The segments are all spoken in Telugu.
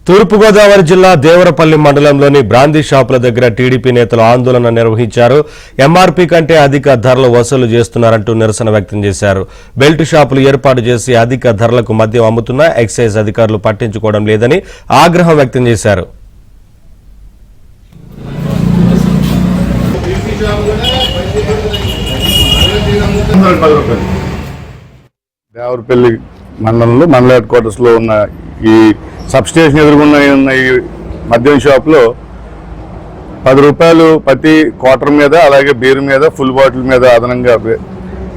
తూర్పుగోదావరి జిల్లా దేవరపల్లి మండలంలోని బ్రాందీ షాపుల దగ్గర టీడీపీ నేతలు ఆందోళన నిర్వహించారు. ఎంఆర్పీ కంటే అధిక ధరలు వసూలు చేస్తున్నారంటూ నిరసన వ్యక్తం చేశారు. బెల్ట్ షాపులు ఏర్పాటు చేసి అధిక ధరలకు మద్యం అమ్ముతున్నా ఎక్సైజ్ అధికారులు పట్టించుకోవడం లేదని ఆగ్రహం వ్యక్తం చేశారు. దేవరపల్లి మండలంలో మండల హెడ్ క్వార్టర్స్ లో ఉన్న ఈ సబ్ స్టేషన్ ఎదురుగున్న ఈ మద్యం షాప్లో 10 రూపాయలు ప్రతి క్వార్టర్ మీద, అలాగే బీర్ మీద, ఫుల్ బాటిల్ మీద అదనంగా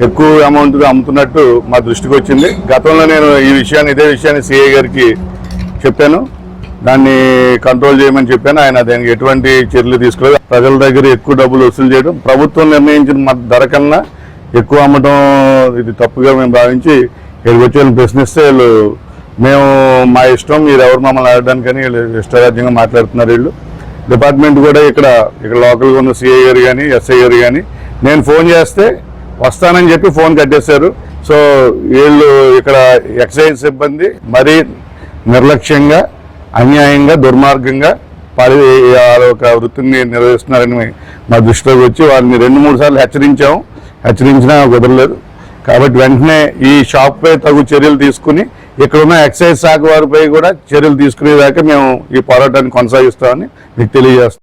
ఎక్కువ అమౌంట్గా అమ్ముతున్నట్టు మా దృష్టికి వచ్చింది. గతంలో నేను ఇదే విషయాన్ని సిఐ గారికి చెప్పాను. దాన్ని కంట్రోల్ చేయమని చెప్పాను. ఆయన దానికి ఎటువంటి చర్యలు తీసుకోలేదు. ప్రజల దగ్గర ఎక్కువ డబ్బులు వసూలు చేయడం, ప్రభుత్వం నిర్ణయించిన ధర కన్నా ఎక్కువ అమ్మటం ఇది తప్పుగా మేము భావించి ఇక్కడికి వచ్చి వీళ్ళు ప్రశ్నిస్తే వీళ్ళు మేము మా ఇష్టం, మీరు ఎవరు మమ్మల్ని ఆడడానికని వీళ్ళు ఇష్టరాజ్యంగా మాట్లాడుతున్నారు. వీళ్ళు డిపార్ట్మెంట్ కూడా ఇక్కడ లోకల్గా ఉన్న సిఐ గారు కానీ ఎస్ఐ గారు కానీ నేను ఫోన్ చేస్తే వస్తానని చెప్పి ఫోన్ కట్టేశారు. సో వీళ్ళు ఇక్కడ ఎక్సైజ్ సిబ్బంది మరీ నిర్లక్ష్యంగా, అన్యాయంగా, దుర్మార్గంగా ఒక వృత్తిని నిర్వహిస్తున్నారని మా దృష్టిలోకి వచ్చి వారిని 2-3 సార్లు హెచ్చరించినా కుదరలేదు. కాబట్టి వెంటనే ఈ షాప్పై తగు చర్యలు తీసుకుని ఇక్కడున్న ఎక్సైజ్ శాఖ వారిపై కూడా చర్యలు తీసుకునేదాకా మేము ఈ పోరాటాన్ని కొనసాగిస్తామని మీకు తెలియజేస్తాం.